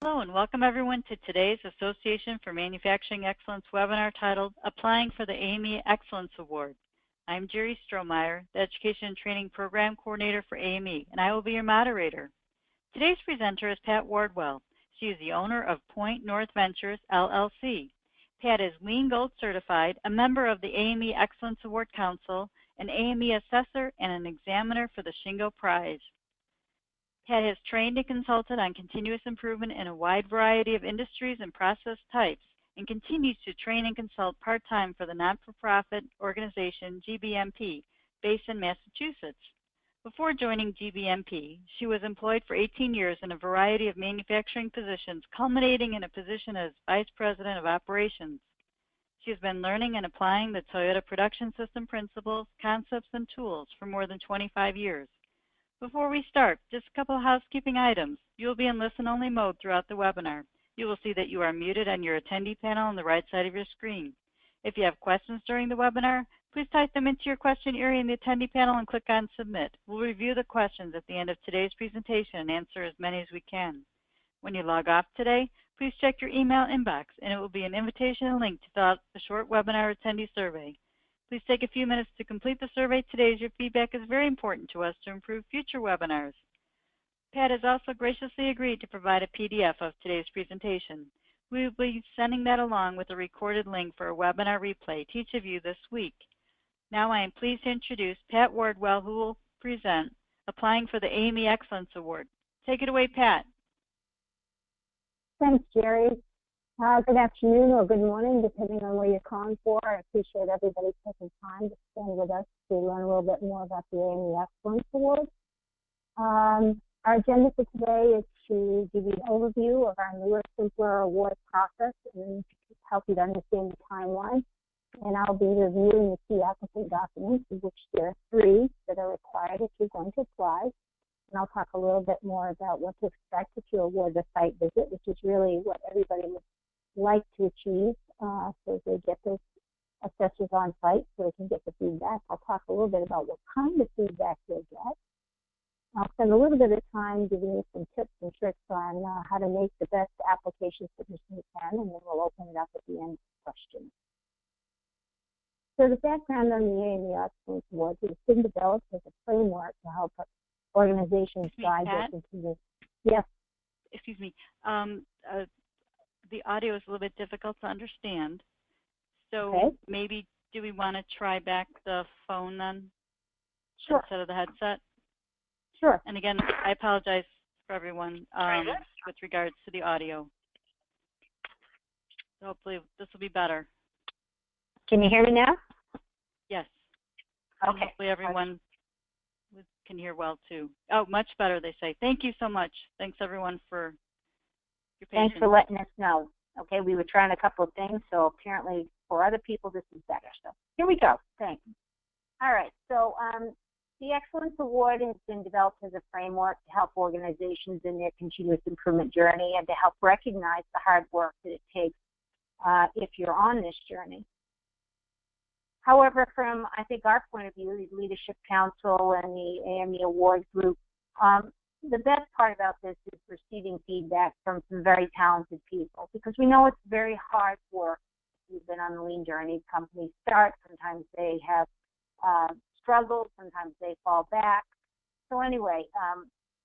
Hello and welcome everyone to today's Association for Manufacturing Excellence webinar titled Applying for the AME Excellence Award. I'm Jerry Strohmeyer, the Education and Training Program Coordinator for AME, and I will be your moderator. Today's presenter is Pat Wardwell. She is the owner of Point North Ventures, LLC. Pat is Lean Gold certified, a member of the AME Excellence Award Council, an AME assessor, and an examiner for the Shingo Prize. Pat has trained and consulted on continuous improvement in a wide variety of industries and process types, and continues to train and consult part-time for the not-for-profit organization GBMP, based in Massachusetts. Before joining GBMP, she was employed for 18 years in a variety of manufacturing positions, culminating in a position as Vice President of Operations. She has been learning and applying the Toyota Production System principles, concepts, and tools for more than 25 years. Before we start, just a couple of housekeeping items. You will be in listen-only mode throughout the webinar. You will see that you are muted on your attendee panel on the right side of your screen. If you have questions during the webinar, please type them into your question area in the attendee panel and click on Submit. We'll review the questions at the end of today's presentation and answer as many as we can. When you log off today, please check your email inbox, and it will be an invitation and link to fill out the short webinar attendee survey. Please take a few minutes to complete the survey today, as your feedback is very important to us to improve future webinars. Pat has also graciously agreed to provide a PDF of today's presentation. We will be sending that along with a recorded link for a webinar replay to each of you this week. Now I am pleased to introduce Pat Wardwell, who will present Applying for the AME Excellence Award. Take it away, Pat. Thanks, Jerry. Good afternoon or good morning, depending on where you're calling for. I appreciate everybody taking time to spend with us to learn a little bit more about the AME Excellence Award. Our agenda for today is to give you an overview of our newer, simpler award process and help you to understand the timeline. And I'll be reviewing the key applicant documents, of which there are 3 that are required if you're going to apply. And I'll talk a little bit more about what to expect if you award the site visit, which is really what everybody would like to achieve, so they get those assessors on site so they can get the feedback. I'll talk a little bit about what kind of feedback you'll get. I'll spend a little bit of time giving you some tips and tricks on how to make the best application submission you can, and then we'll open it up at the end for questions. So the background on the AME Excellence Award has been developed as a framework to help organizations guide their continuous. Yes. Excuse me. The audio is a little bit difficult to understand. So maybe do we want to try back the phone then? Sure. Instead of the headset? Sure. And again, I apologize for everyone with regards to the audio. So hopefully this will be better. Can you hear me now? Yes. Okay. And hopefully everyone can hear well too. Oh, much better, they say. Thank you so much. Thanks everyone for your patience. Thanks for letting us know. Okay, we were trying a couple of things, so apparently for other people this is better. So here we go. Thanks. All right, so the Excellence Award has been developed as a framework to help organizations in their continuous improvement journey and to help recognize the hard work that it takes if you're on this journey. However, from, I think, our point of view, the Leadership Council and the AME Award Group, the best part about this is receiving feedback from some very talented people, because we know it's very hard work. You've been on the lean journey. Companies start. Sometimes they have struggles. Sometimes they fall back. So anyway,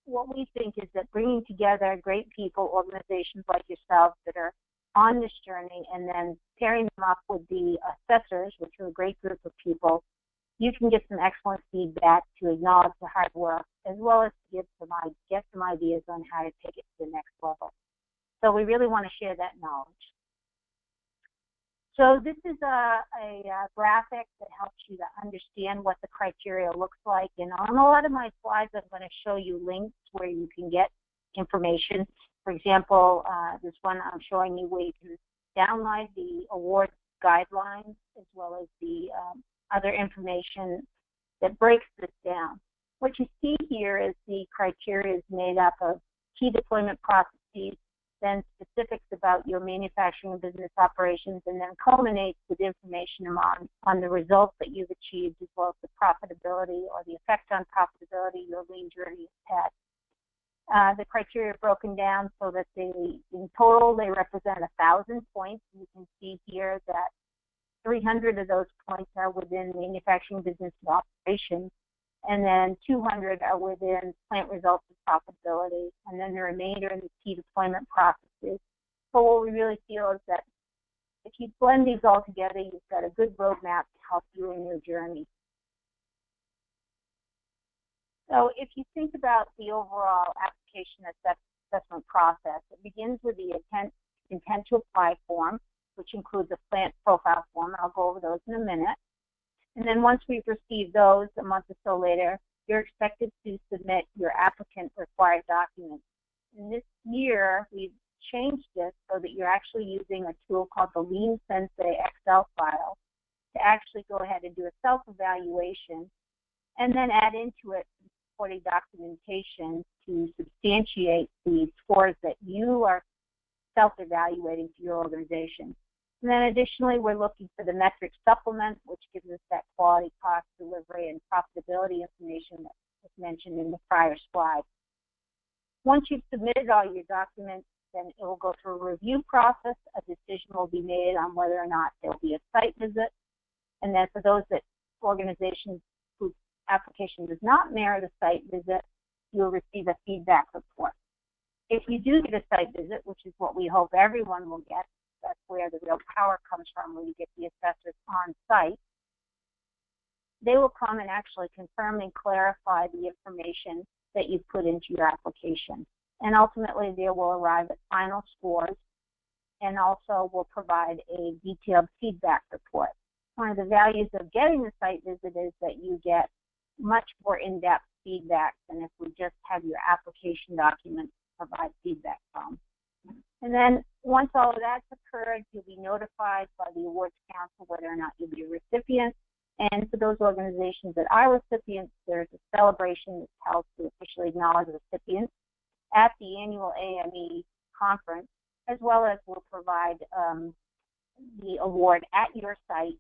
what we think is that bringing together great people, organizations like yourself that are on this journey, and then pairing them up with the assessors, which are a great group of people, you can get some excellent feedback to acknowledge the hard work, as well as to get some ideas on how to take it to the next level. So we really want to share that knowledge. So this is a graphic that helps you to understand what the criteria looks like. And on a lot of my slides, I'm going to show you links where you can get information. For example, this one I'm showing you where you can download the award guidelines as well as the other information that breaks this down. What you see here is the criteria is made up of key deployment processes, then specifics about your manufacturing and business operations, and then culminates with information on the results that you've achieved, as well as the profitability or the effect on profitability your lean journey has had. The criteria are broken down so that in total, they represent 1,000 points. You can see here that 300 of those points are within manufacturing, business, and operations, and then 200 are within plant results and profitability, and then the remainder in the key deployment processes. So what we really feel is that if you blend these all together, you've got a good roadmap to help you in your journey. So if you think about the overall application assessment process, it begins with the intent to apply form, which includes a plant profile form, and I'll go over those in a minute. And then once we've received those, a month or so later, you're expected to submit your applicant required documents. And this year, we've changed this so that you're actually using a tool called the Lean Sensei Excel file to actually go ahead and do a self-evaluation and then add into it supporting documentation to substantiate the scores that you are self-evaluating for your organization. And then additionally, we're looking for the metric supplement, which gives us that quality, cost, delivery, and profitability information that was mentioned in the prior slide. Once you've submitted all your documents, then it will go through a review process. A decision will be made on whether or not there will be a site visit. And then for those organizations whose application does not merit a site visit, you'll receive a feedback report. If you do get a site visit, which is what we hope everyone will get, that's where the real power comes from when you get the assessors on site, they will come and actually confirm and clarify the information that you put into your application. And ultimately, they will arrive at final scores and also will provide a detailed feedback report. One of the values of getting the site visit is that you get much more in-depth feedback than if we just have your application documents to provide feedback from. And then once all of that's occurred, you'll be notified by the awards council whether or not you'll be a recipient. And for those organizations that are recipients, there's a celebration that's held to officially acknowledge recipients at the annual AME conference, as well as we'll provide the award at your site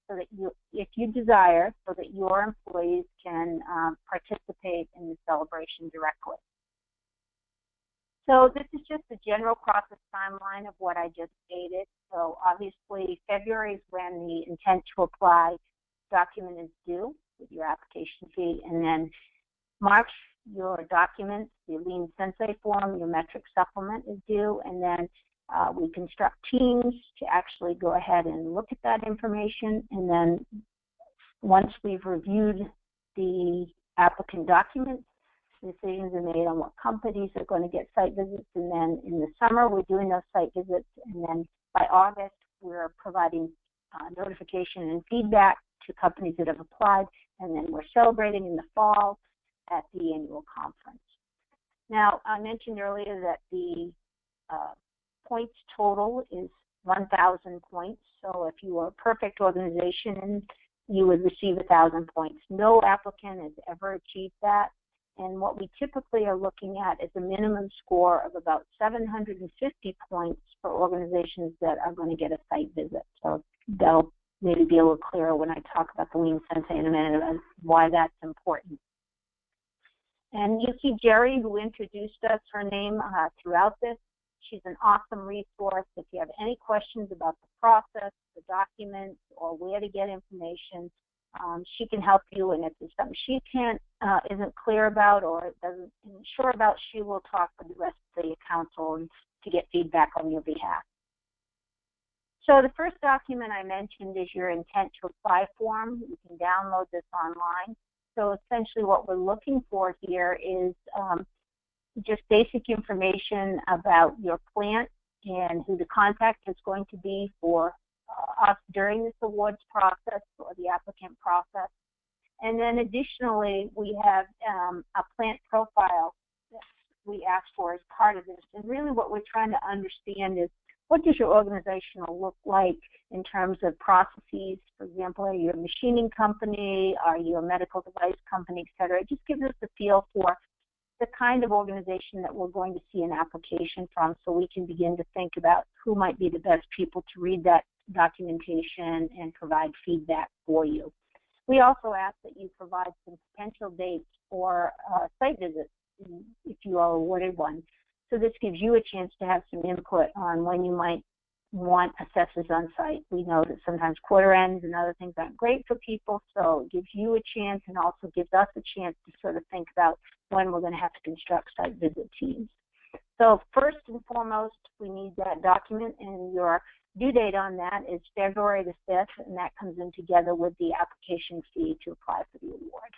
so that you, if you desire, so that your employees can participate in the celebration directly. So this is just the general process timeline of what I just stated. So obviously February is when the intent to apply document is due with your application fee, and then March, your documents, the Lean Sensei form, your metric supplement is due, and then we construct teams to actually go ahead and look at that information, and then once we've reviewed the applicant documents, decisions are made on what companies are going to get site visits, and then in the summer we're doing those site visits, and then by August we're providing notification and feedback to companies that have applied, and then we're celebrating in the fall at the annual conference. Now, I mentioned earlier that the points total is 1,000 points, so if you are a perfect organization, you would receive 1,000 points. No applicant has ever achieved that. And what we typically are looking at is a minimum score of about 750 points for organizations that are going to get a site visit. So that'll maybe be a little clearer when I talk about the Lean Sensei in a minute and why that's important. And you see Jerry, who introduced us, her name throughout this. She's an awesome resource. If you have any questions about the process, the documents, or where to get information, she can help you. And if there's something she isn't clear about or isn't sure about, she will talk with the rest of the council to get feedback on your behalf. So the first document I mentioned is your intent to apply form. You can download this online. So essentially what we're looking for here is just basic information about your plant and who the contact is going to be for us during this awards process or the applicant process. And then additionally, we have a plant profile that we ask for as part of this. And really what we're trying to understand is, what does your organization look like in terms of processes? For example, are you a machining company? Are you a medical device company, et cetera? It just gives us a feel for the kind of organization that we're going to see an application from, so we can begin to think about who might be the best people to read that documentation and provide feedback for you. We also ask that you provide some potential dates for site visits if you are awarded one. So this gives you a chance to have some input on when you might want assessors on site. We know that sometimes quarter ends and other things aren't great for people, so it gives you a chance and also gives us a chance to sort of think about when we're going to have to construct site visit teams. So first and foremost, we need that document, and your due date on that is February the 5th, and that comes in together with the application fee to apply for the award.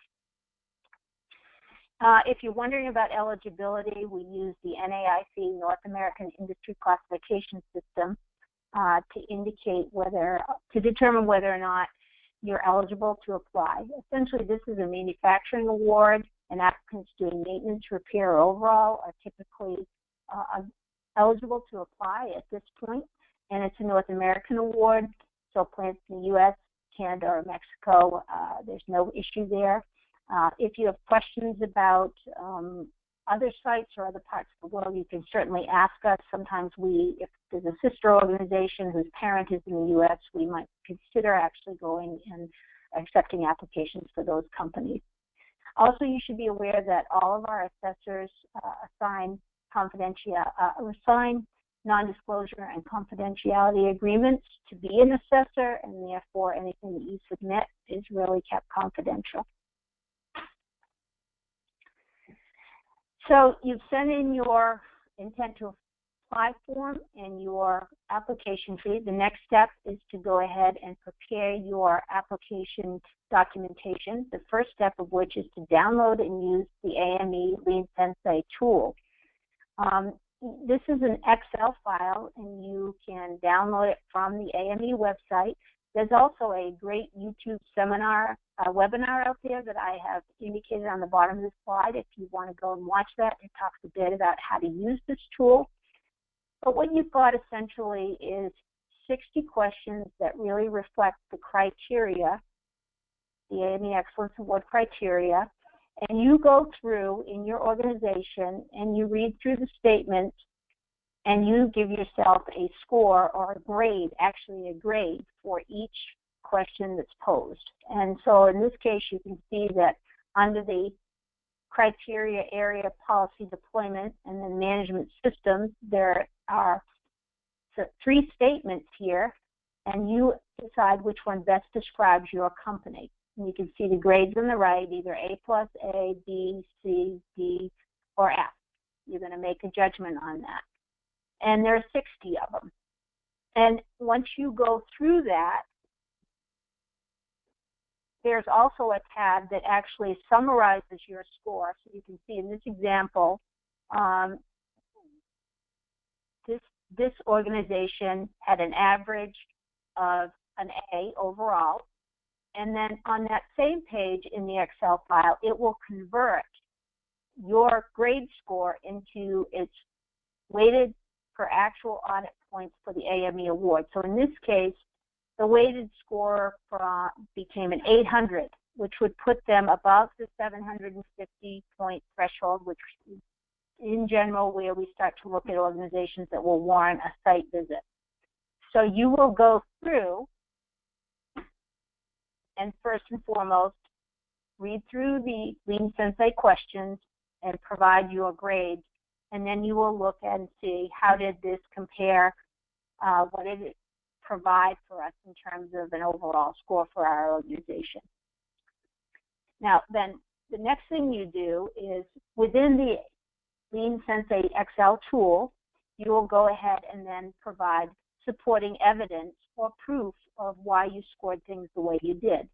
If you're wondering about eligibility, we use the NAIC, North American Industry Classification System, to indicate to determine whether or not you're eligible to apply. Essentially, this is a manufacturing award, and applicants doing maintenance, repair, or overall are typically eligible to apply at this point. And it's a North American award, so plants in the U.S., Canada, or Mexico, there's no issue there. If you have questions about other sites or other parts of the world, you can certainly ask us. Sometimes if there's a sister organization whose parent is in the U.S., we might consider actually going and accepting applications for those companies. Also, you should be aware that all of our assessors assign non-disclosure and confidentiality agreements to be an assessor, and therefore anything that you submit is really kept confidential. So you've sent in your intent to apply form and your application fee. The next step is to go ahead and prepare your application documentation, the first step of which is to download and use the AME Lean Sensei tool. This is an Excel file, and you can download it from the AME website. There's also a great YouTube webinar out there that I have indicated on the bottom of the slide. If you want to go and watch that, it talks a bit about how to use this tool. But what you've got essentially is 60 questions that really reflect the criteria, the AME Excellence Award criteria, and you go through in your organization and you read through the statements and you give yourself a score or a grade, actually a grade for each question that's posed. And so in this case, you can see that under the criteria area policy deployment and then management systems, there are 3 statements here, and you decide which one best describes your company. And you can see the grades on the right, either A+, A, B, C, D, or F. You're going to make a judgment on that. And there are 60 of them. And once you go through that, there's also a tab that actually summarizes your score. So you can see in this example, this organization had an average of an A overall. And then on that same page in the Excel file, it will convert your grade score into its weighted per actual audit points for the AME award. So in this case, the weighted score became an 800, which would put them above the 750 point threshold, which is in general where we start to look at organizations that will warrant a site visit. So you will go through and first and foremost, read through the Lean Sensei questions and provide your grades. And then you will look and see how did this compare, what did it provide for us in terms of an overall score for our organization. Now, then the next thing you do is within the Lean Sensei Excel tool, you will go ahead and then provide supporting evidence or proof of why you scored things the way you did.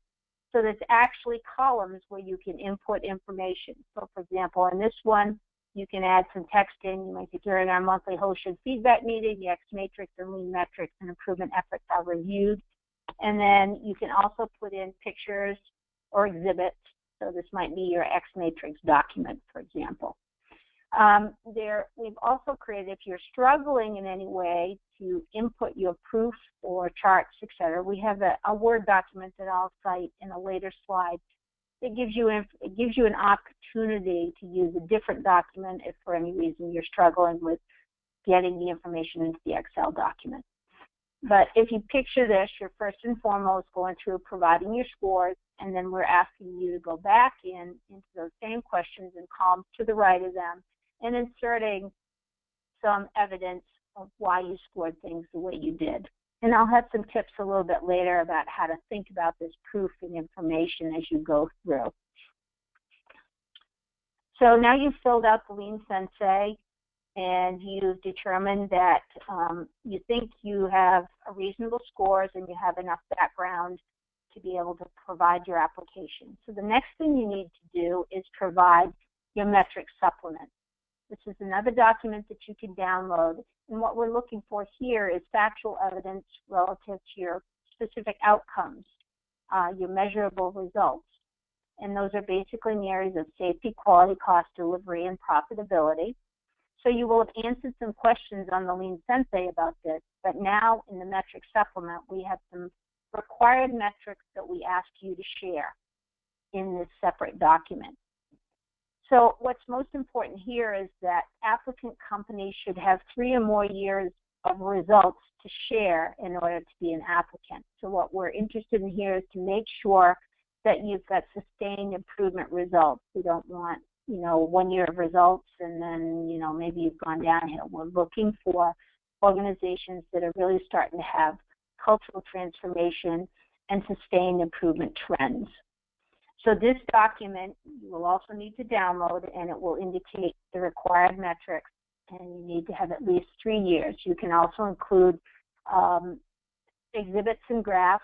So there's actually columns where you can input information. So for example, in this one, you can add some text in. You might say during our monthly hosted feedback meeting, the X matrix and lean metrics and improvement efforts are reviewed. And then you can also put in pictures or exhibits. So this might be your X matrix document, for example. We've also created, if you're struggling in any way to input your proof or charts, etc., we have a Word document that I'll cite in a later slide. It gives you an opportunity to use a different document if for any reason you're struggling with getting the information into the Excel document. But if you picture this, you're first and foremost going through providing your scores, and then we're asking you to go back into those same questions and columns to the right of them and inserting some evidence of why you scored things the way you did. And I'll have some tips a little bit later about how to think about this proof and information as you go through. So now you've filled out the Lean Sensei, and you've determined that you think you have a reasonable scores and you have enough background to be able to provide your application. So the next thing you need to do is provide your metric supplement. This is another document that you can download, and what we're looking for here is factual evidence relative to your specific outcomes, your measurable results. And those are basically in the areas of safety, quality, cost, delivery, and profitability. So you will have answered some questions on the Lean Sensei about this, but now in the metric supplement, we have some required metrics that we ask you to share in this separate document. So what's most important here is that applicant companies should have 3 or more years of results to share in order to be an applicant. So what we're interested in here is to make sure that you've got sustained improvement results. We don't want, 1 year of results and then, maybe you've gone downhill. We're looking for organizations that are really starting to have cultural transformation and sustained improvement trends. So this document you will also need to download, and it will indicate the required metrics, and you need to have at least 3 years. You can also include exhibits and graphs,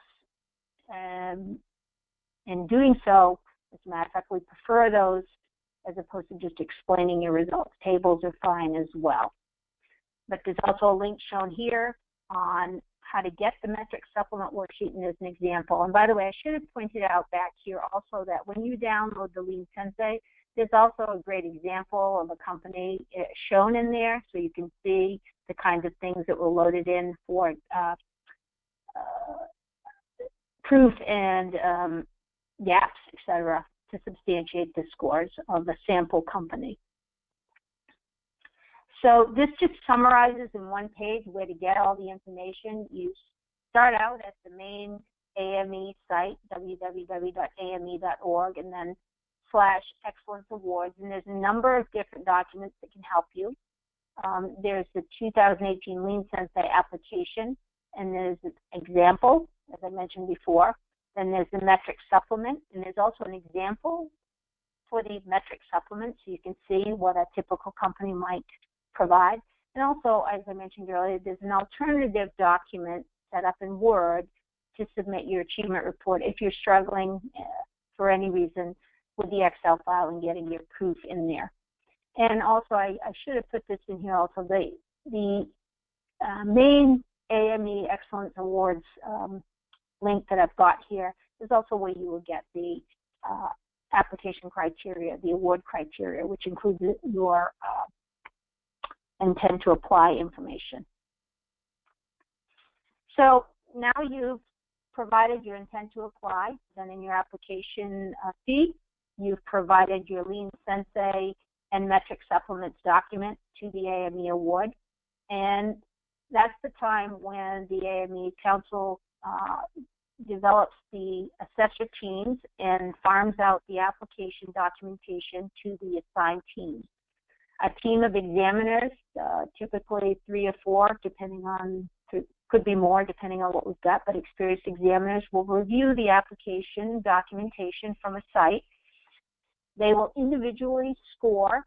and in doing so, as a matter of fact, we prefer those as opposed to just explaining your results. Tables are fine as well. But there's also a link shown here on how to get the metric supplement worksheet, and as an example. And by the way, I should have pointed out back here also that when you download the Lean Sensei, there's also a great example of a company shown in there, so you can see the kinds of things that were loaded in for proof and gaps, etc., to substantiate the scores of the sample company. So this just summarizes in one page where to get all the information. You start out at the main AME site, www.ame.org, and then /Excellence Awards, and there's a number of different documents that can help you. There's the 2018 Lean Sensei application, and there's an example, as I mentioned before. Then there's the metric supplement, and there's also an example for the metric supplement, so you can see what a typical company might provide. And also, as I mentioned earlier, there's an alternative document set up in Word to submit your achievement report if you're struggling for any reason with the Excel file and getting your proof in there. And also, I should have put this in here also, the main AME Excellence Awards link that I've got here is also where you will get the application criteria, the award criteria, which includes your intent to apply information. So now you've provided your intent to apply, then in your application fee, you've provided your Lean Sensei and metric supplements document to the AME Award, and that's the time when the AME Council develops the assessor teams and farms out the application documentation to the assigned teams. A team of examiners, typically 3 or 4, depending on, could be more depending on what we've got, but experienced examiners will review the application documentation from a site. They will individually score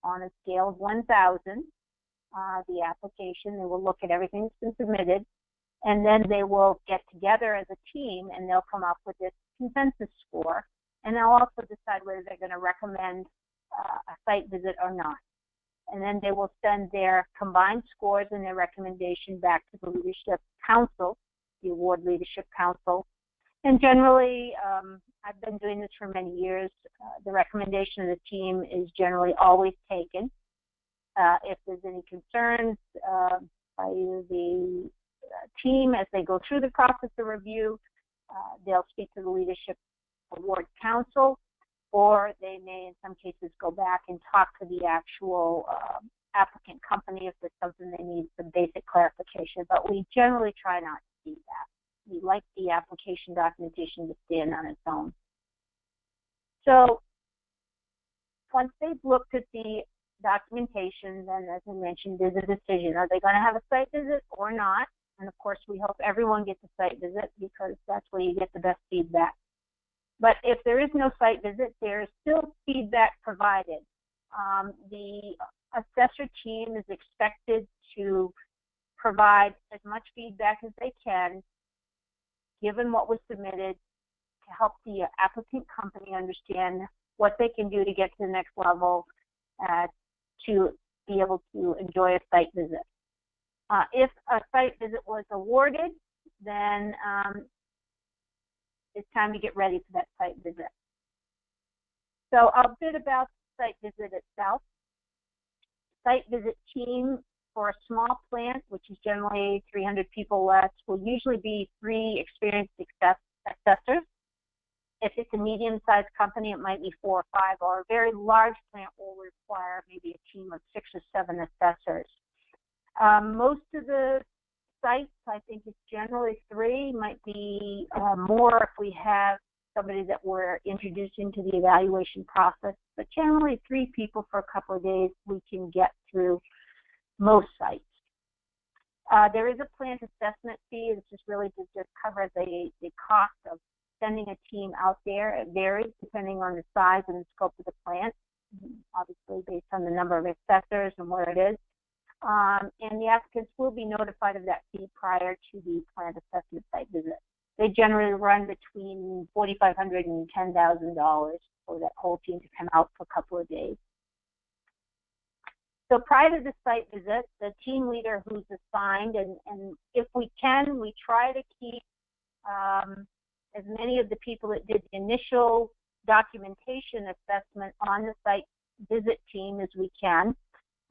on a scale of 1,000 the application. They will look at everything that's been submitted, and then they will get together as a team and they'll come up with this consensus score, and they'll also decide whether they're going to recommend a site visit or not. And then they will send their combined scores and their recommendation back to the Leadership Council, the Award Leadership Council. And generally, I've been doing this for many years, the recommendation of the team is generally always taken. If there's any concerns by the team as they go through the process of review, they'll speak to the Leadership Award Council, or they may in some cases go back and talk to the actual applicant company if there's something they need some basic clarification, but we generally try not to do that. We like the application documentation to stand on its own. So once they've looked at the documentation, then as I mentioned, there's a decision. Are they going to have a site visit or not? And of course, we hope everyone gets a site visit because that's where you get the best feedback. But if there is no site visit, there is still feedback provided. The assessor team is expected to provide as much feedback as they can, given what was submitted, to help the applicant company understand what they can do to get to the next level to be able to enjoy a site visit. If a site visit was awarded, then it's time to get ready for that site visit. So a bit about the site visit itself. Site visit team for a small plant, which is generally 300 people less, will usually be 3 experienced assessors. If it's a medium-sized company, it might be 4 or 5, or a very large plant will require maybe a team of 6 or 7 assessors. Most of the sites, I think it's generally 3, might be more if we have somebody that we're introducing to the evaluation process, but generally 3 people for a couple of days we can get through most sites. There is a plant assessment fee. This is really to just cover the cost of sending a team out there. It varies depending on the size and the scope of the plant, obviously based on the number of assessors and where it is. And the applicants will be notified of that fee prior to the plant assessment site visit. They generally run between $4,500 and $10,000 for that whole team to come out for a couple of days. So prior to the site visit, the team leader who's assigned, and if we can, we try to keep as many of the people that did the initial documentation assessment on the site visit team as we can.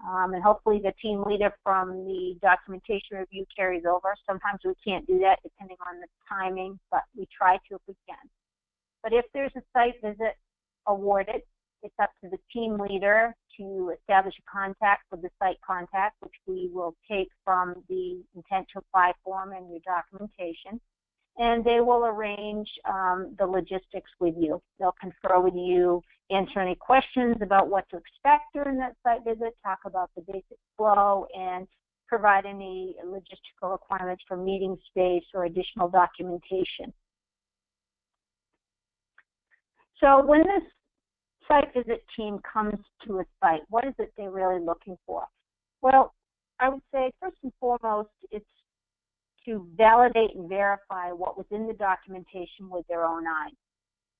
And hopefully the team leader from the documentation review carries over. Sometimes we can't do that depending on the timing, but we try to if we can. But if there's a site visit awarded, it's up to the team leader to establish a contact with the site contact, which we will take from the intent to apply form and your documentation. And they will arrange the logistics with you. They'll confer with you, answer any questions about what to expect during that site visit, talk about the basic flow, and provide any logistical requirements for meeting space or additional documentation. So when this site visit team comes to a site, what is it they're really looking for? Well, I would say first and foremost, it's to validate and verify what was in the documentation with their own eyes.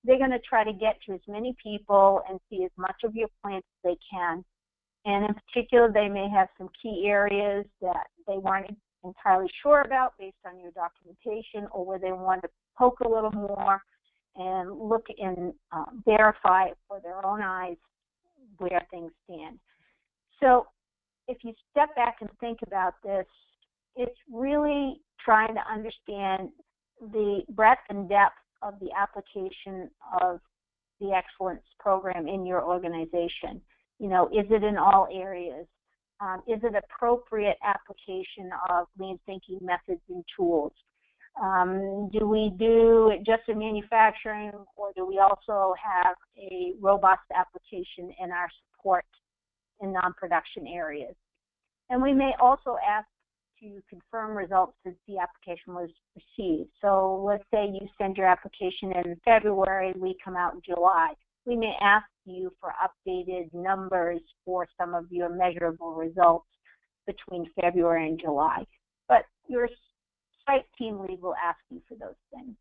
They're going to try to get to as many people and see as much of your plant as they can. And in particular, they may have some key areas that they weren't entirely sure about based on your documentation, or where they want to poke a little more and look and verify for their own eyes where things stand. So if you step back and think about this, it's really trying to understand the breadth and depth of the application of the excellence program in your organization. You know, is it in all areas? Is it appropriate application of lean thinking methods and tools? Do we do it just in manufacturing, or do we also have a robust application in our support in non-production areas? And we may also ask to confirm results since the application was received. So let's say you send your application in February, we come out in July. We may ask you for updated numbers for some of your measurable results between February and July. But your site team lead will ask you for those things.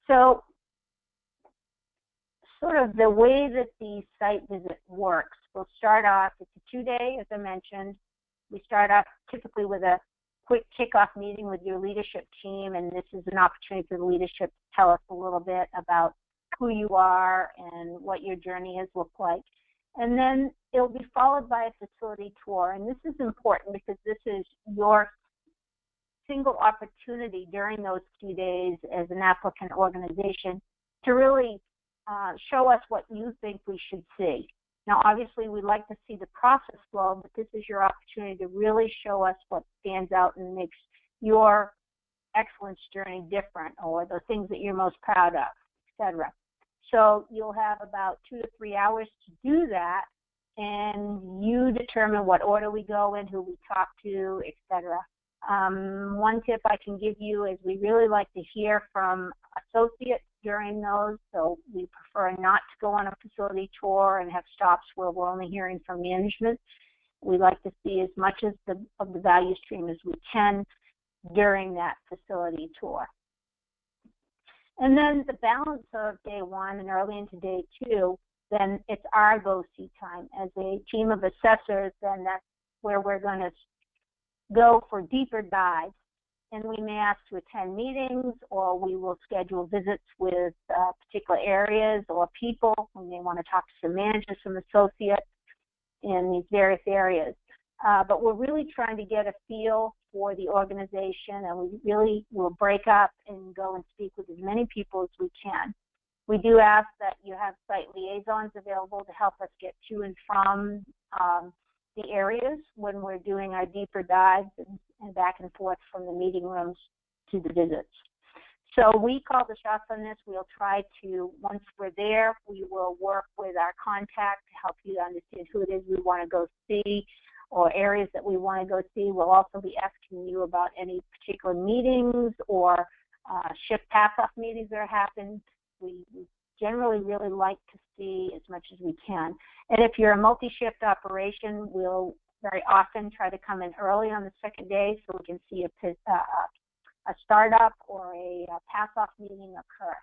So sort of the way that the site visit works, we'll start off, it's a 2-day, as I mentioned. We start off typically with a quick kickoff meeting with your leadership team, and this is an opportunity for the leadership to tell us a little bit about who you are and what your journey has looked like. And then it'll be followed by a facility tour, and this is important because this is your single opportunity during those 2 days as an applicant organization to really show us what you think we should see. Now, obviously, we'd like to see the process flow, but this is your opportunity to really show us what stands out and makes your excellence journey different, or the things that you're most proud of, etc. So you'll have about 2 to 3 hours to do that, and you determine what order we go in, who we talk to, etc. One tip I can give you is we really like to hear from associates during those, so we prefer not to go on a facility tour and have stops where we're only hearing from management. We like to see as much of the value stream as we can during that facility tour. And then the balance of day 1 and early into day 2, then it's our go-see time. As a team of assessors, then that's where we're going to go for deeper dives. And we may ask to attend meetings, or we will schedule visits with particular areas or people. We may want to talk to some managers, some associates in these various areas. But we're really trying to get a feel for the organization, and we really will break up and go and speak with as many people as we can. We do ask that you have site liaisons available to help us get to and from the areas when we're doing our deeper dives and back and forth from the meeting rooms to the visits. So we call the shots on this. We'll try to, once we're there, we will work with our contact to help you understand who it is we want to go see, or areas that we want to go see. We'll also be asking you about any particular meetings or shift pass-off meetings that are happening. We generally really like to see as much as we can. And if you're a multi-shift operation, we'll very often try to come in early on the second day so we can see a startup or a pass-off meeting occur.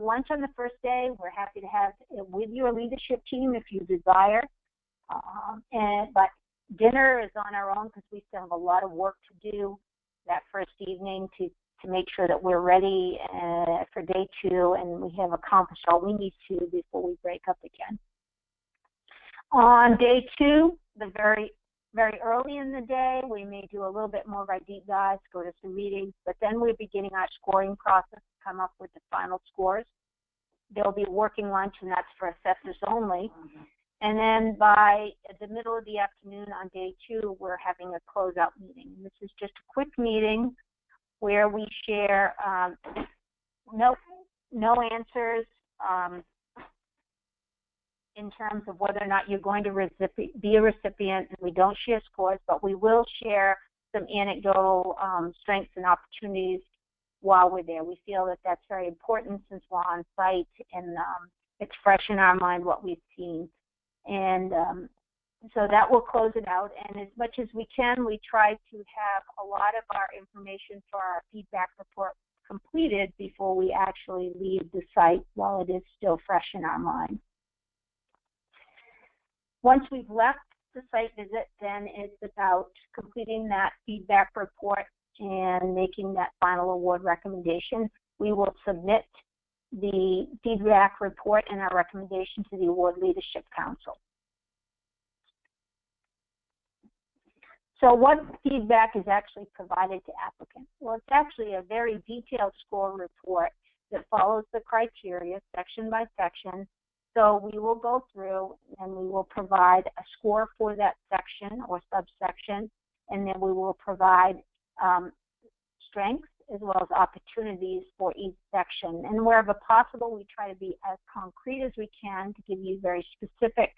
Lunch on the first day, we're happy to have it with your leadership team if you desire. But dinner is on our own because we still have a lot of work to do that first evening to make sure that we're ready for day 2 and we have accomplished all we need to before we break up again. On day 2, the very early in the day, we may do a little bit more of our deep dives, go to some meetings, but then we're beginning our scoring process to come up with the final scores. There'll be working lunch, and that's for assessors only. And then by the middle of the afternoon on day 2, we're having a closeout meeting. And this is just a quick meeting where we share no answers in terms of whether or not you're going to be a recipient, and we don't share scores, but we will share some anecdotal strengths and opportunities while we're there. We feel that that's very important since we're on site, and it's fresh in our mind what we've seen. And so that will close it out. And as much as we can, we try to have a lot of our information for our feedback report completed before we actually leave the site while it is still fresh in our mind. Once we've left the site visit, then it's about completing that feedback report and making that final award recommendation. We will submit the feedback report and our recommendation to the Award Leadership Council. So what feedback is actually provided to applicants? Well, it's actually a very detailed score report that follows the criteria section by section. So we will go through and we will provide a score for that section or subsection, and then we will provide strengths as well as opportunities for each section. And wherever possible, we try to be as concrete as we can to give you very specific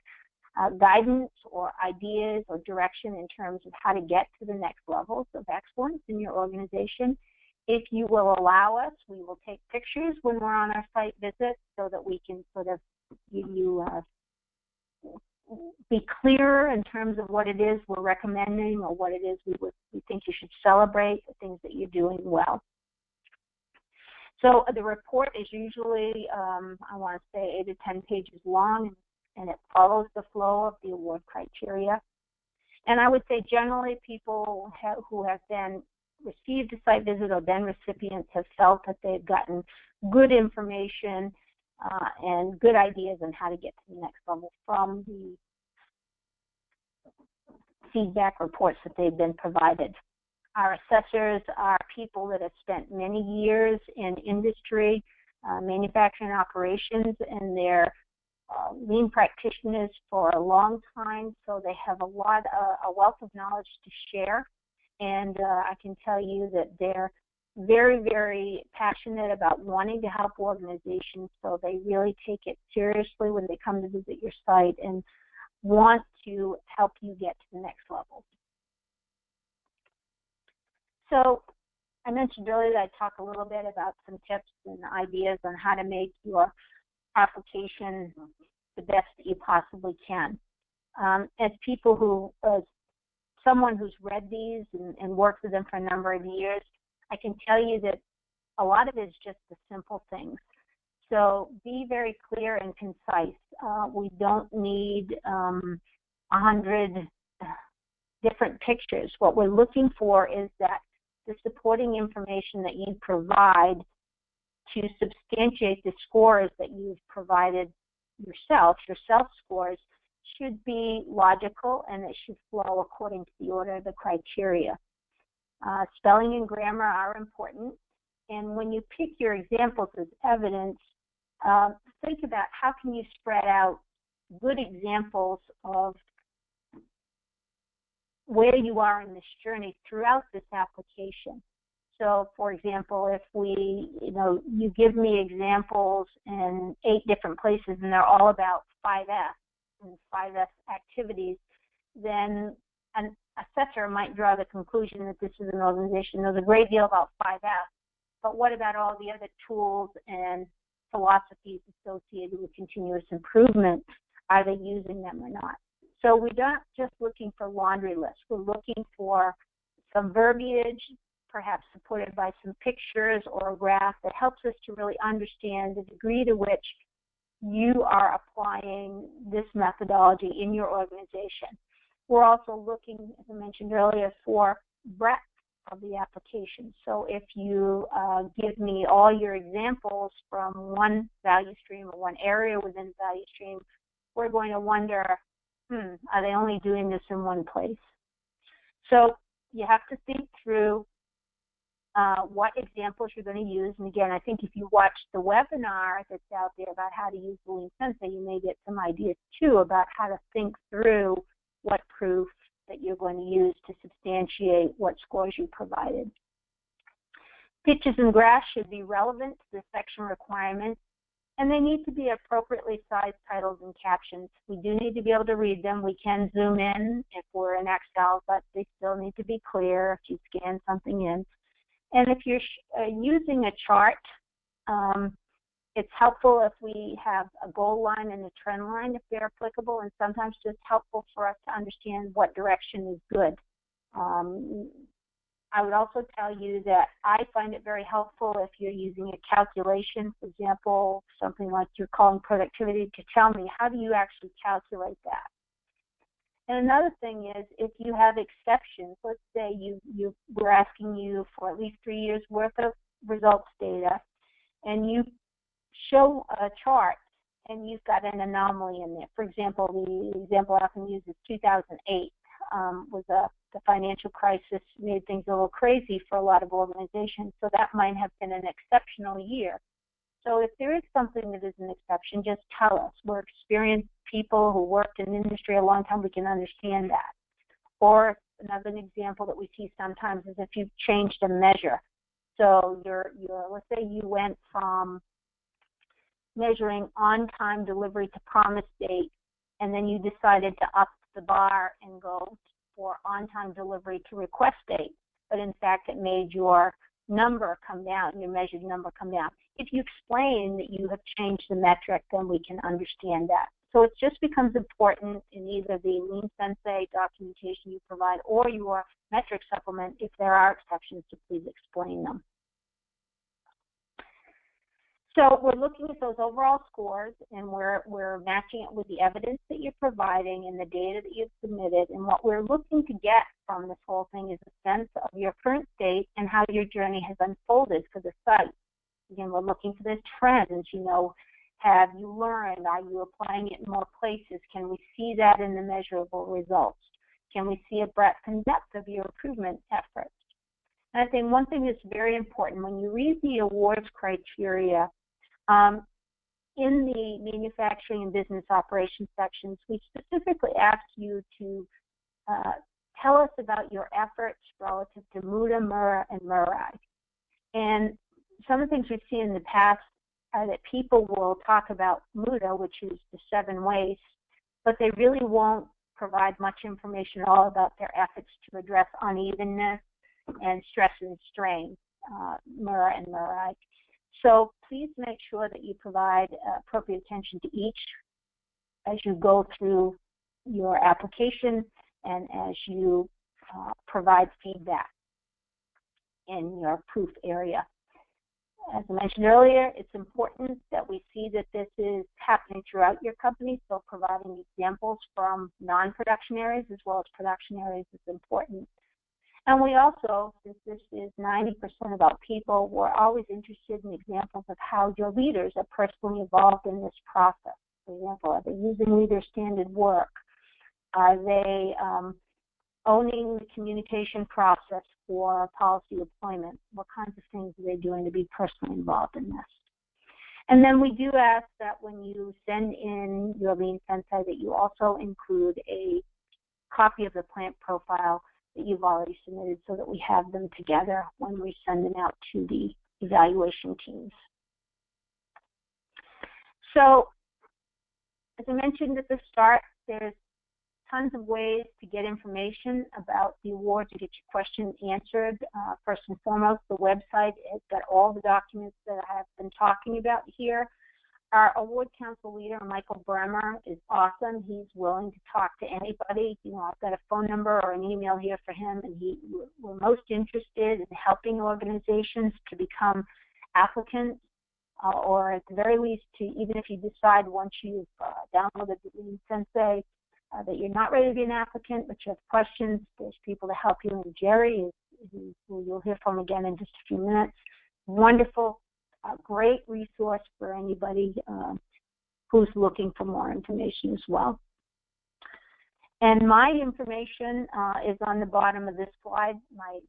guidance or ideas or direction in terms of how to get to the next levels of excellence in your organization. If you will allow us, we will take pictures when we're on our site visit so that we can sort of be clearer in terms of what it is we're recommending or what it is we think you should celebrate, the things that you're doing well. So the report is usually, I want to say, 8 to 10 pages long, and it follows the flow of the award criteria. And I would say generally people who have then received a site visit or been recipients have felt that they've gotten good information and good ideas on how to get to the next level from the feedback reports that they've been provided. Our assessors are people that have spent many years in industry, manufacturing operations, and they're lean practitioners for a long time, so they have a wealth of knowledge to share. And I can tell you that they're very, very passionate about wanting to help organizations, so they really take it seriously when they come to visit your site and want to help you get to the next level. So I mentioned earlier that I talk a little bit about some tips and ideas on how to make your application the best that you possibly can. As someone who's read these and worked with them for a number of years, I can tell you that a lot of it is just the simple things. So be very clear and concise. We don't need 100 different pictures. What we're looking for is that the supporting information that you provide to substantiate the scores that you've provided yourself, your self-scores, should be logical and it should flow according to the order of the criteria. Spelling and grammar are important, and when you pick your examples as evidence, think about how can you spread out good examples of where you are in this journey throughout this application. So, for example, if you give me examples in 8 different places and they're all about 5S and 5S activities, then an assessor might draw the conclusion that this is an organization that knows a great deal about 5S, but what about all the other tools and philosophies associated with continuous improvement? Are they using them or not? So we're not just looking for laundry lists. We're looking for some verbiage, perhaps supported by some pictures or a graph that helps us to really understand the degree to which you are applying this methodology in your organization. We're also looking, as I mentioned earlier, for breadth of the application. So if you give me all your examples from one value stream or one area within the value stream, we're going to wonder, are they only doing this in one place? So you have to think through what examples you're going to use. And again, I think if you watch the webinar that's out there about how to use the Lean Sensei, you may get some ideas too about how to think through what proof that you're going to use to substantiate what scores you provided. Pictures and graphs should be relevant to the section requirements, and they need to be appropriately sized titles and captions. We do need to be able to read them. We can zoom in if we're in Excel, but they still need to be clear if you scan something in. And if you're using a chart, it's helpful if we have a goal line and a trend line if they're applicable, and sometimes just helpful for us to understand what direction is good. I would also tell you that I find it very helpful if you're using a calculation, for example, something like you're calling productivity, to tell me how do you actually calculate that. And another thing is if you have exceptions, let's say we're asking you for at least 3 years worth of results data, and you show a chart and you've got an anomaly in there. For example, the example I often use is 2008 the financial crisis made things a little crazy for a lot of organizations, so that might have been an exceptional year. So if there is something that is an exception, just tell us. We're experienced people who worked in the industry a long time, we can understand that. Or another example that we see sometimes is if you've changed a measure. So let's say you went from measuring on-time delivery to promise date, and then you decided to up the bar and go for on-time delivery to request date, but in fact it made your number come down, your measured number come down. If you explain that you have changed the metric, then we can understand that. So it just becomes important in either the Lean Sensei documentation you provide or your metric supplement, if there are exceptions, to please explain them. So we're looking at those overall scores, and we're matching it with the evidence that you're providing and the data that you've submitted. And what we're looking to get from this whole thing is a sense of your current state and how your journey has unfolded for the site. Again, we're looking for the trends. Have you learned? Are you applying it in more places? Can we see that in the measurable results? Can we see a breadth and depth of your improvement efforts? And I think one thing that's very important, when you read the awards criteria, in the manufacturing and business operations sections, we specifically ask you to tell us about your efforts relative to MUDA, MURA, and MURI. And some of the things we've seen in the past are that people will talk about MUDA, which is the 7 ways, but they really won't provide much information at all about their efforts to address unevenness and stress and strain, MURA and MURI. So please make sure that you provide appropriate attention to each as you go through your application and as you provide feedback in your proof area. As I mentioned earlier, it's important that we see that this is happening throughout your company, so providing examples from non-production areas as well as production areas is important. And we also, since this is 90% about people, we're always interested in examples of how your leaders are personally involved in this process. For example, are they using leader standard work? Are they owning the communication process for policy deployment? What kinds of things are they doing to be personally involved in this? And then we do ask that when you send in your Lean Sensei that you also include a copy of the plant profile that you've already submitted so that we have them together when we send them out to the evaluation teams. So, as I mentioned at the start, there's tons of ways to get information about the award, to get your questions answered. First and foremost, the website has got all the documents that I have been talking about here. Our award council leader, Michael Bremer, is awesome. He's willing to talk to anybody. You know, I've got a phone number or an email here for him, and we're most interested in helping organizations to become applicants, or at the very least, to even if you decide once you've downloaded the Lean Sensei that you're not ready to be an applicant, but you have questions, there's people to help you. And Jerry, who you'll hear from again in just a few minutes, wonderful. A great resource for anybody who's looking for more information as well. And my information is on the bottom of this slide.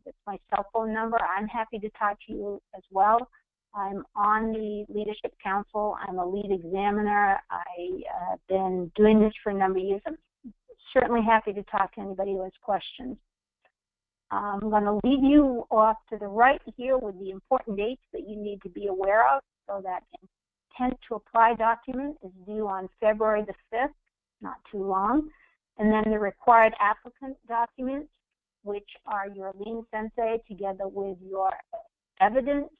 It's my cell phone number. I'm happy to talk to you as well. I'm on the Leadership Council. I'm a lead examiner. I have been doing this for a number of years. I'm certainly happy to talk to anybody who has questions. I'm going to lead you off to the right here with the important dates that you need to be aware of. So that intent to apply document is due on February the 5th, not too long. And then the required applicant documents, which are your Lean Sensei together with your evidence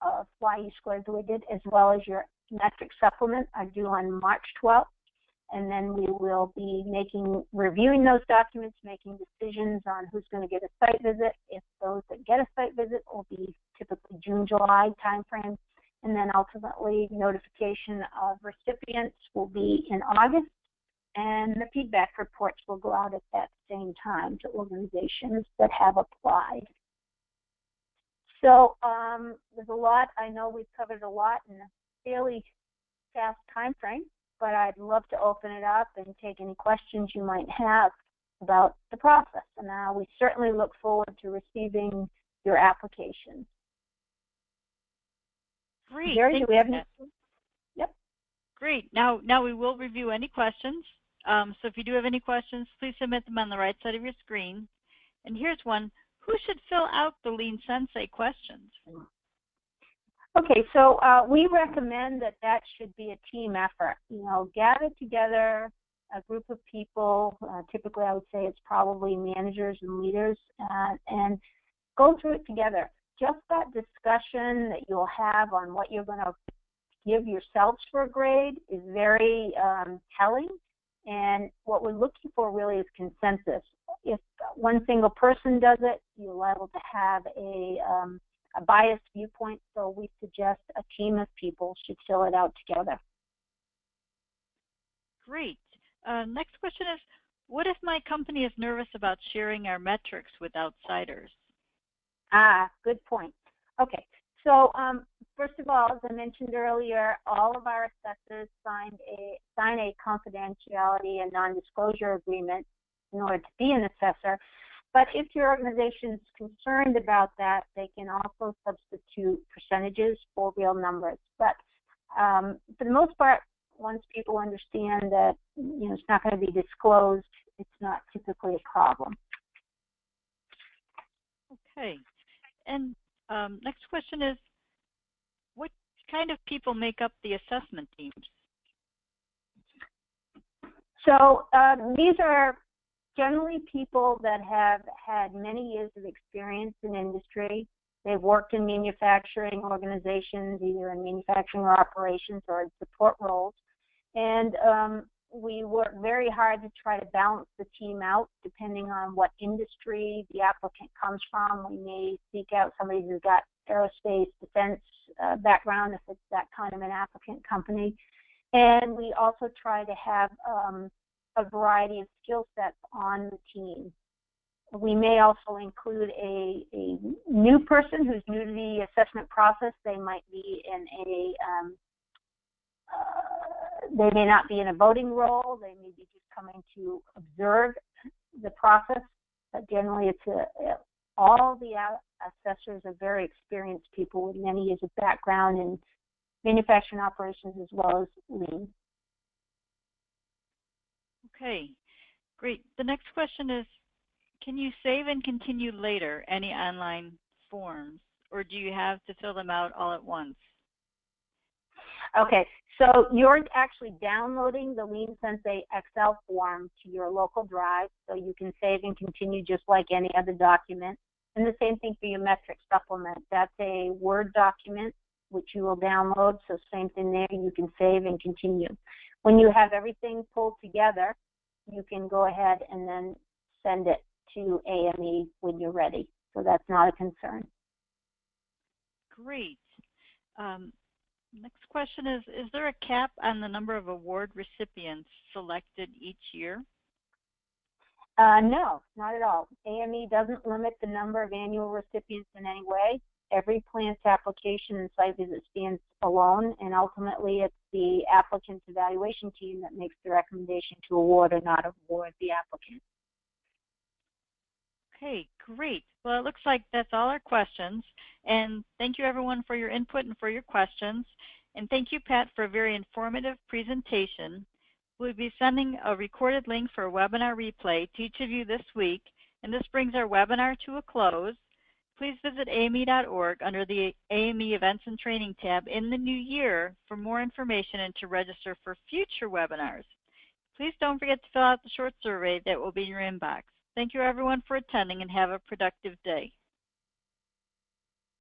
of why you scored the way you did, as well as your metric supplement, are due on March 12th. And then we will be reviewing those documents, making decisions on who's going to get a site visit. If those that get a site visit will be typically June, July timeframe. And then ultimately notification of recipients will be in August. And the feedback reports will go out at that same time to organizations that have applied. So there's a lot. I know we've covered a lot in a fairly fast time frame, but I'd love to open it up and take any questions you might have about the process. And we certainly look forward to receiving your applications. Great. Jerry, do we have any? Yep. Great. Now we will review any questions. So if you do have any questions, please submit them on the right side of your screen. And here's one. Who should fill out the Lean Sensei questions? Okay, so we recommend that should be a team effort. You know, gather together a group of people. Typically, I would say it's probably managers and leaders, and go through it together. Just that discussion that you'll have on what you're going to give yourselves for a grade is very telling. And what we're looking for really is consensus. If one single person does it, you're liable to have a biased viewpoint, so we suggest a team of people should fill it out together. Great. Next question is, what if my company is nervous about sharing our metrics with outsiders? Good point. Okay, so first of all, as I mentioned earlier, all of our assessors sign a confidentiality and non-disclosure agreement in order to be an assessor. But if your organization is concerned about that, they can also substitute percentages for real numbers. But For the most part, once people understand that, it's not going to be disclosed, it's not typically a problem. Okay. And next question is, what kind of people make up the assessment teams? So these are generally people that have had many years of experience in industry. They've worked in manufacturing organizations, either in manufacturing or operations or in support roles. And we work very hard to try to balance the team out depending on what industry the applicant comes from. We may seek out somebody who's got aerospace, defense background if it's that kind of an applicant company. And we also try to have a variety of skill sets on the team. We may also include a new person who's new to the assessment process. They might be in they may not be in a voting role. They may be just coming to observe the process. But generally, all the assessors are very experienced people with many years of background in manufacturing operations as well as lean. Okay, great. The next question is, can you save and continue later any online forms, or do you have to fill them out all at once? Okay, so you're actually downloading the Lean Sensei Excel form to your local drive, so you can save and continue just like any other document. And the same thing for your metric supplement. That's a Word document, which you will download, so same thing there, you can save and continue. When you have everything pulled together, you can go ahead and then send it to AME when you're ready. So that's not a concern. Great. Next question is there a cap on the number of award recipients selected each year? No, not at all. AME doesn't limit the number of annual recipients in any way. Every plant's application and site visit stands alone, and ultimately it's the applicant's evaluation team that makes the recommendation to award or not award the applicant. Okay, great. Well, it looks like that's all our questions. And thank you, everyone, for your input and for your questions. And thank you, Pat, for a very informative presentation. We'll be sending a recorded link for a webinar replay to each of you this week. And this brings our webinar to a close. Please visit AME.org under the AME Events and Training tab in the new year for more information and to register for future webinars. Please don't forget to fill out the short survey that will be in your inbox. Thank you, everyone, for attending, and have a productive day.